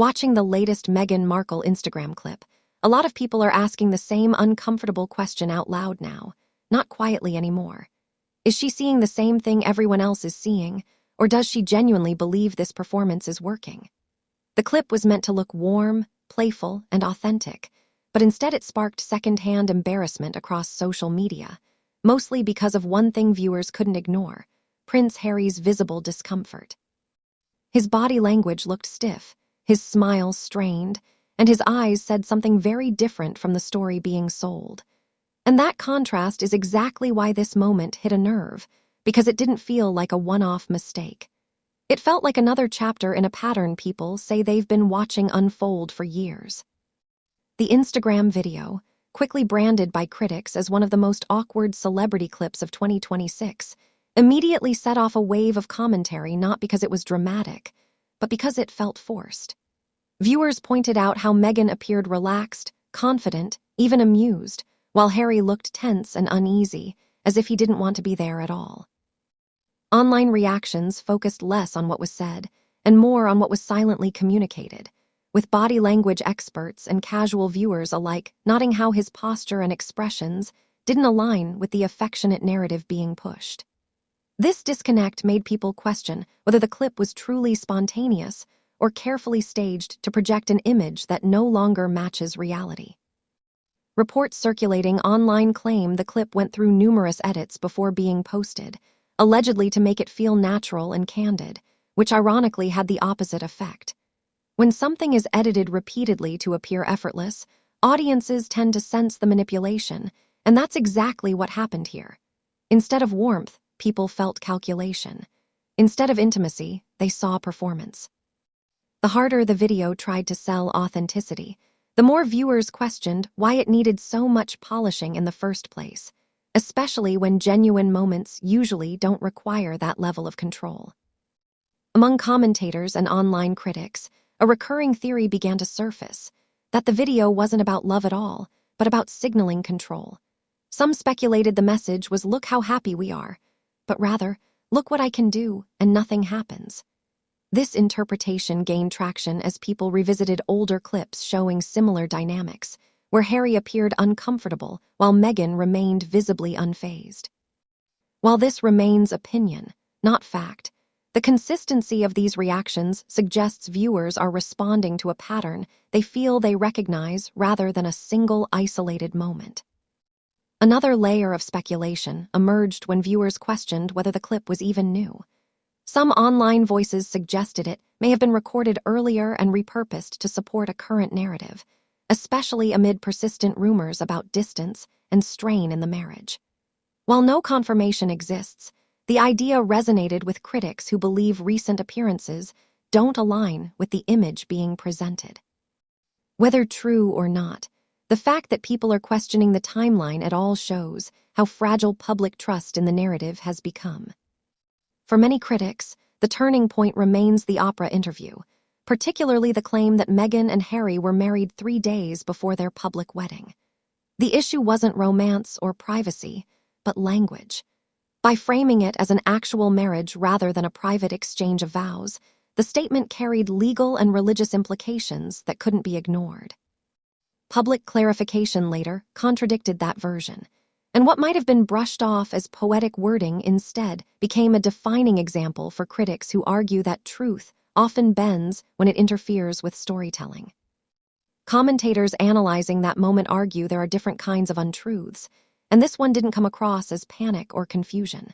Watching the latest Meghan Markle Instagram clip, a lot of people are asking the same uncomfortable question out loud now, not quietly anymore. Is she seeing the same thing everyone else is seeing, or does she genuinely believe this performance is working? The clip was meant to look warm, playful, and authentic, but instead it sparked secondhand embarrassment across social media, mostly because of one thing viewers couldn't ignore: Prince Harry's visible discomfort. His body language looked stiff, his smile strained, and his eyes said something very different from the story being sold. And that contrast is exactly why this moment hit a nerve, because it didn't feel like a one-off mistake. It felt like another chapter in a pattern people say they've been watching unfold for years. The Instagram video, quickly branded by critics as one of the most awkward celebrity clips of 2026, immediately set off a wave of commentary, not because it was dramatic, but because it felt forced. Viewers pointed out how Meghan appeared relaxed, confident, even amused, while Harry looked tense and uneasy, as if he didn't want to be there at all. Online reactions focused less on what was said and more on what was silently communicated, with body language experts and casual viewers alike noting how his posture and expressions didn't align with the affectionate narrative being pushed. This disconnect made people question whether the clip was truly spontaneous or carefully staged to project an image that no longer matches reality. Reports circulating online claim the clip went through numerous edits before being posted, allegedly to make it feel natural and candid, which ironically had the opposite effect. When something is edited repeatedly to appear effortless, audiences tend to sense the manipulation, and that's exactly what happened here. Instead of warmth, people felt calculation. Instead of intimacy, they saw performance. The harder the video tried to sell authenticity, the more viewers questioned why it needed so much polishing in the first place, especially when genuine moments usually don't require that level of control. Among commentators and online critics, a recurring theory began to surface: that the video wasn't about love at all, but about signaling control. Some speculated the message was "look how happy we are," but rather, "look what I can do," and nothing happens. This interpretation gained traction as people revisited older clips showing similar dynamics, where Harry appeared uncomfortable while Meghan remained visibly unfazed. While this remains opinion, not fact, the consistency of these reactions suggests viewers are responding to a pattern they feel they recognize rather than a single isolated moment. Another layer of speculation emerged when viewers questioned whether the clip was even new. Some online voices suggested it may have been recorded earlier and repurposed to support a current narrative, especially amid persistent rumors about distance and strain in the marriage. While no confirmation exists, the idea resonated with critics who believe recent appearances don't align with the image being presented. Whether true or not, the fact that people are questioning the timeline at all shows how fragile public trust in the narrative has become. For many critics, the turning point remains the Oprah interview, particularly the claim that Meghan and Harry were married 3 days before their public wedding. The issue wasn't romance or privacy, but language. By framing it as an actual marriage rather than a private exchange of vows, the statement carried legal and religious implications that couldn't be ignored. Public clarification later contradicted that version, and what might have been brushed off as poetic wording instead became a defining example for critics who argue that truth often bends when it interferes with storytelling. Commentators analyzing that moment argue there are different kinds of untruths, and this one didn't come across as panic or confusion.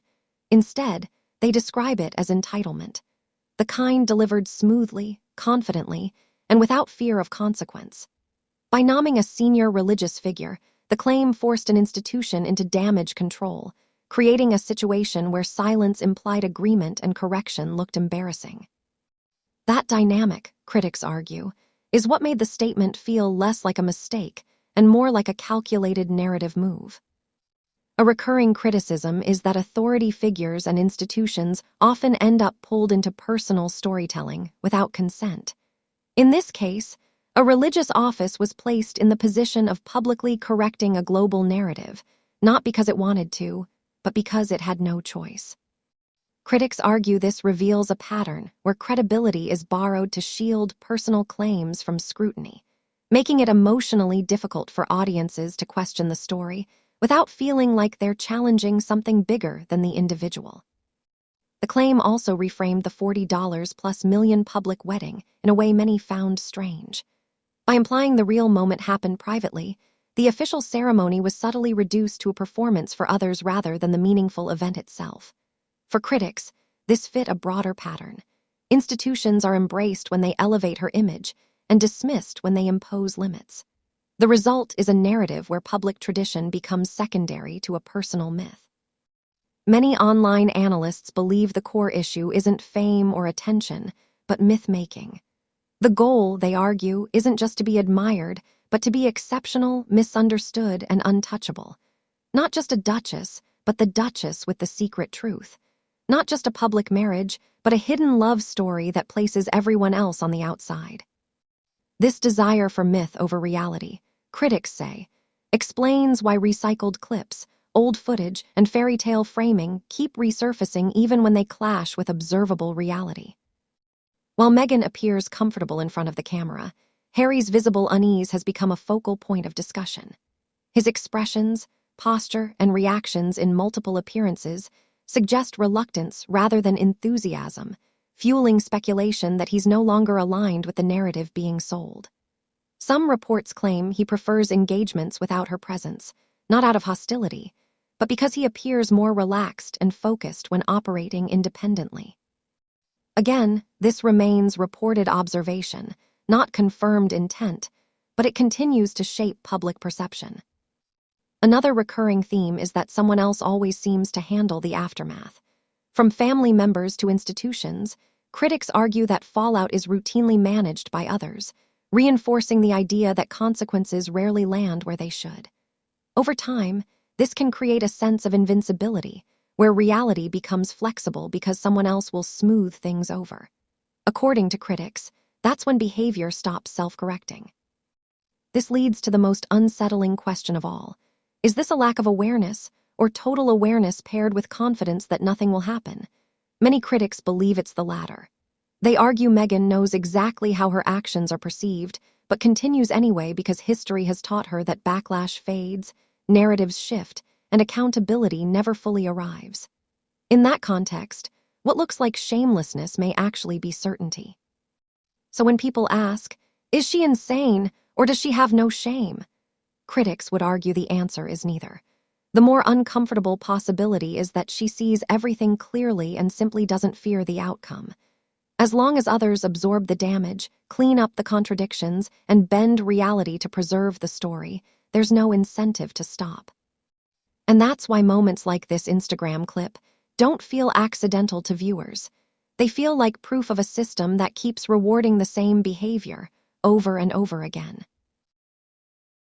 Instead, they describe it as entitlement, the kind delivered smoothly, confidently, and without fear of consequence. By naming a senior religious figure, the claim forced an institution into damage control, creating a situation where silence implied agreement and correction looked embarrassing. That dynamic, critics argue, is what made the statement feel less like a mistake and more like a calculated narrative move. A recurring criticism is that authority figures and institutions often end up pulled into personal storytelling without consent. In this case, a religious office was placed in the position of publicly correcting a global narrative, not because it wanted to, but because it had no choice. Critics argue this reveals a pattern where credibility is borrowed to shield personal claims from scrutiny, making it emotionally difficult for audiences to question the story without feeling like they're challenging something bigger than the individual. The claim also reframed the $40 plus million public wedding in a way many found strange. By implying the real moment happened privately, the official ceremony was subtly reduced to a performance for others rather than the meaningful event itself. For critics, this fit a broader pattern. Institutions are embraced when they elevate her image and dismissed when they impose limits. The result is a narrative where public tradition becomes secondary to a personal myth. Many online analysts believe the core issue isn't fame or attention, but myth-making. The goal, they argue, isn't just to be admired, but to be exceptional, misunderstood, and untouchable. Not just a duchess, but the duchess with the secret truth. Not just a public marriage, but a hidden love story that places everyone else on the outside. This desire for myth over reality, critics say, explains why recycled clips, old footage, and fairy tale framing keep resurfacing even when they clash with observable reality. While Meghan appears comfortable in front of the camera, Harry's visible unease has become a focal point of discussion. His expressions, posture, and reactions in multiple appearances suggest reluctance rather than enthusiasm, fueling speculation that he's no longer aligned with the narrative being sold. Some reports claim he prefers engagements without her presence, not out of hostility, but because he appears more relaxed and focused when operating independently. Again, this remains reported observation, not confirmed intent, but it continues to shape public perception. Another recurring theme is that someone else always seems to handle the aftermath. From family members to institutions, critics argue that fallout is routinely managed by others, reinforcing the idea that consequences rarely land where they should. Over time, this can create a sense of invincibility, where reality becomes flexible because someone else will smooth things over. According to critics, that's when behavior stops self-correcting. This leads to the most unsettling question of all. Is this a lack of awareness, or total awareness paired with confidence that nothing will happen? Many critics believe it's the latter. They argue Meghan knows exactly how her actions are perceived, but continues anyway because history has taught her that backlash fades, narratives shift, and accountability never fully arrives. In that context, what looks like shamelessness may actually be certainty. So when people ask, is she insane, or does she have no shame? Critics would argue the answer is neither. The more uncomfortable possibility is that she sees everything clearly and simply doesn't fear the outcome. As long as others absorb the damage, clean up the contradictions, and bend reality to preserve the story, there's no incentive to stop. And that's why moments like this Instagram clip don't feel accidental to viewers. They feel like proof of a system that keeps rewarding the same behavior over and over again.